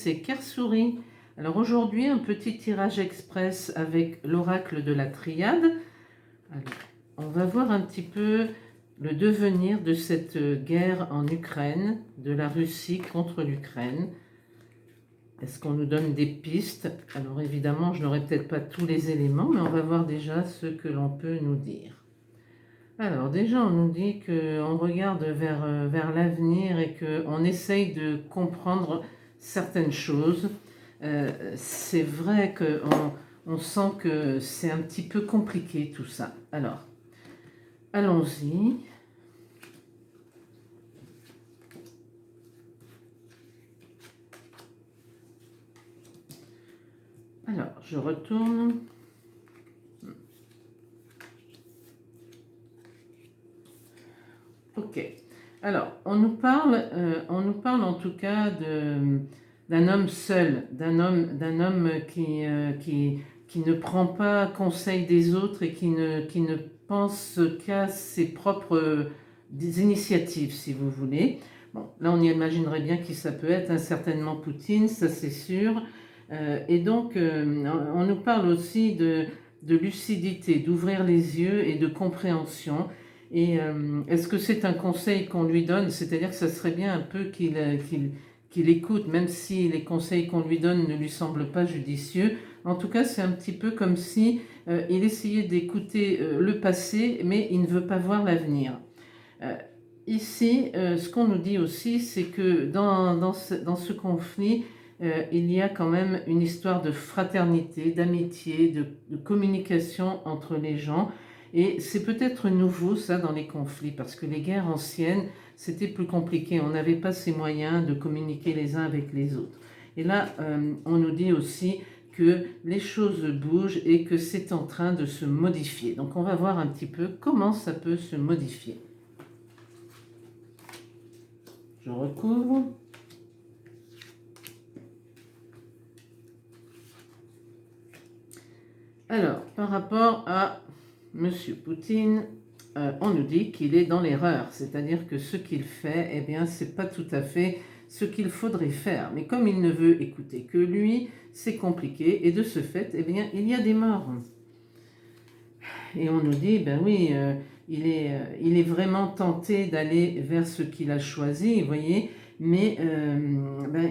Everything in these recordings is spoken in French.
C'est Kersouris. Alors aujourd'hui, un petit tirage express avec l'oracle de la triade. Alors, on va voir un petit peu le devenir de cette guerre en Ukraine, de la Russie contre l'Ukraine. Est-ce qu'on nous donne des pistes? Alors évidemment, je n'aurai peut-être pas tous les éléments, mais on va voir déjà ce que l'on peut nous dire. Alors déjà, on nous dit qu'on regarde vers l'avenir et qu'on essaye de comprendre certaines choses. C'est vrai qu'on sent que c'est un petit peu compliqué tout ça. Alors, allons-y. Alors, je retourne. Ok. Alors, on nous parle en tout cas d'un homme seul, d'un homme qui ne prend pas conseil des autres et qui ne pense qu'à ses propres initiatives, si vous voulez. Bon, là, on imaginerait bien qui ça peut être, hein, certainement Poutine, ça c'est sûr. Et donc, on nous parle aussi de lucidité, d'ouvrir les yeux et de compréhension. Et est-ce que c'est un conseil qu'on lui donne? C'est-à-dire que ça serait bien un peu qu'il écoute, même si les conseils qu'on lui donne ne lui semblent pas judicieux. En tout cas, c'est un petit peu comme si il essayait d'écouter le passé, mais il ne veut pas voir l'avenir. Euh, Ici, ce qu'on nous dit aussi, c'est que dans ce conflit, il y a quand même une histoire de fraternité, d'amitié, de communication entre les gens. Et c'est peut-être nouveau ça dans les conflits, parce que les guerres anciennes, c'était plus compliqué. On n'avait pas ces moyens de communiquer les uns avec les autres. Et là, on nous dit aussi que les choses bougent et que c'est en train de se modifier. Donc on va voir un petit peu comment ça peut se modifier. Je recouvre. Alors, par rapport à M. Poutine, on nous dit qu'il est dans l'erreur, c'est-à-dire que ce qu'il fait, eh bien, c'est pas tout à fait ce qu'il faudrait faire. Mais comme il ne veut écouter que lui, c'est compliqué, et de ce fait, eh bien, il y a des morts. Et on nous dit, ben oui, il est vraiment tenté d'aller vers ce qu'il a choisi, vous voyez, mais ben,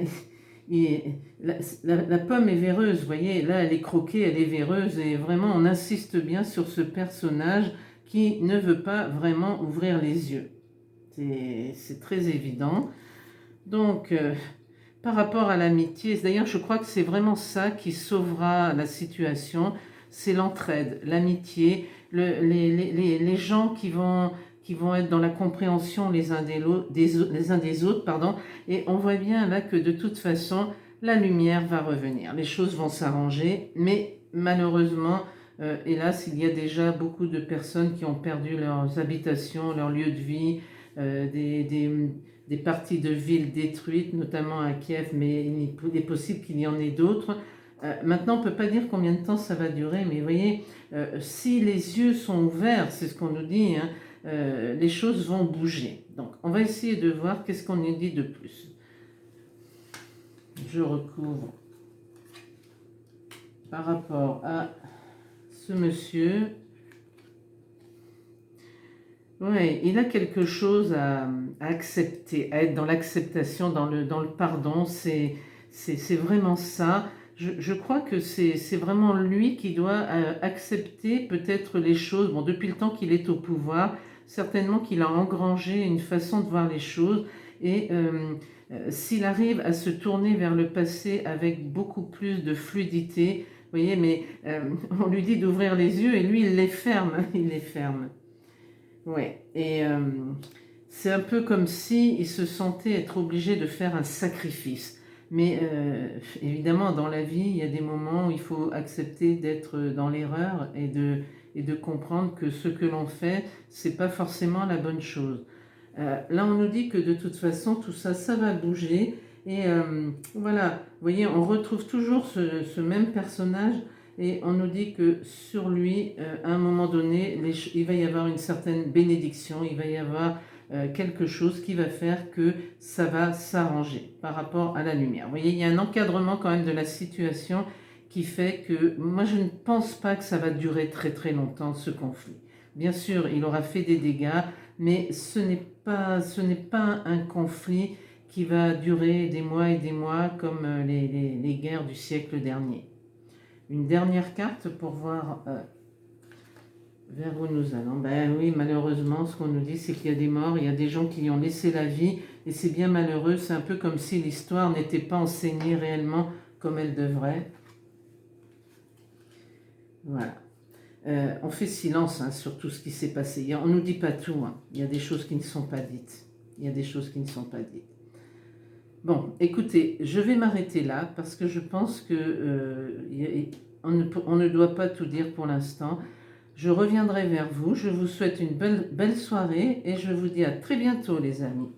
la pomme est véreuse, vous voyez, là elle est croquée, elle est véreuse, et vraiment on insiste bien sur ce personnage qui ne veut pas vraiment ouvrir les yeux. C'est très évident. Donc, par rapport à l'amitié, d'ailleurs je crois que c'est vraiment ça qui sauvera la situation, c'est l'entraide, l'amitié, les gens qui vont être dans la compréhension les uns des autres, pardon, et on voit bien là que de toute façon, la lumière va revenir, les choses vont s'arranger, mais malheureusement, hélas, il y a déjà beaucoup de personnes qui ont perdu leurs habitations, leurs lieux de vie, des parties de villes détruites, notamment à Kiev, mais il est possible qu'il y en ait d'autres. Maintenant, on ne peut pas dire combien de temps ça va durer, mais vous voyez, si les yeux sont ouverts, c'est ce qu'on nous dit, hein, les choses vont bouger. Donc, on va essayer de voir qu'est-ce qu'on nous dit de plus. Je recouvre par rapport à ce monsieur. Oui, il a quelque chose à accepter, à être dans l'acceptation, dans le pardon. C'est vraiment ça. Je crois que c'est vraiment lui qui doit accepter peut-être les choses. Bon, depuis le temps qu'il est au pouvoir, certainement qu'il a engrangé une façon de voir les choses. Et s'il arrive à se tourner vers le passé avec beaucoup plus de fluidité, vous voyez, mais on lui dit d'ouvrir les yeux et lui, il les ferme. Il les ferme. Ouais, et c'est un peu comme si il se sentait être obligé de faire un sacrifice. Mais évidemment, dans la vie, il y a des moments où il faut accepter d'être dans l'erreur et de comprendre que ce que l'on fait, c'est pas forcément la bonne chose. Là, on nous dit que de toute façon, tout ça, ça va bouger. Et voilà, vous voyez, on retrouve toujours ce même personnage et on nous dit que sur lui, à un moment donné, il va y avoir une certaine bénédiction, il va y avoir quelque chose qui va faire que ça va s'arranger par rapport à la lumière. Vous voyez, il y a un encadrement quand même de la situation qui fait que moi je ne pense pas que ça va durer très très longtemps ce conflit. Bien sûr, il aura fait des dégâts, mais ce n'est pas un conflit qui va durer des mois et des mois comme les guerres du siècle dernier. Une dernière carte pour voir vers où nous allons. Ben oui, malheureusement, ce qu'on nous dit, c'est qu'il y a des morts, il y a des gens qui y ont laissé la vie, et c'est bien malheureux. C'est un peu comme si l'histoire n'était pas enseignée réellement comme elle devrait. Voilà. On fait silence sur tout ce qui s'est passé. On ne nous dit pas tout. Il y a des choses qui ne sont pas dites. Il y a des choses qui ne sont pas dites. Bon, écoutez, je vais m'arrêter là parce que je pense que on ne doit pas tout dire pour l'instant. Je reviendrai vers vous. Je vous souhaite une belle soirée et je vous dis à très bientôt, les amis.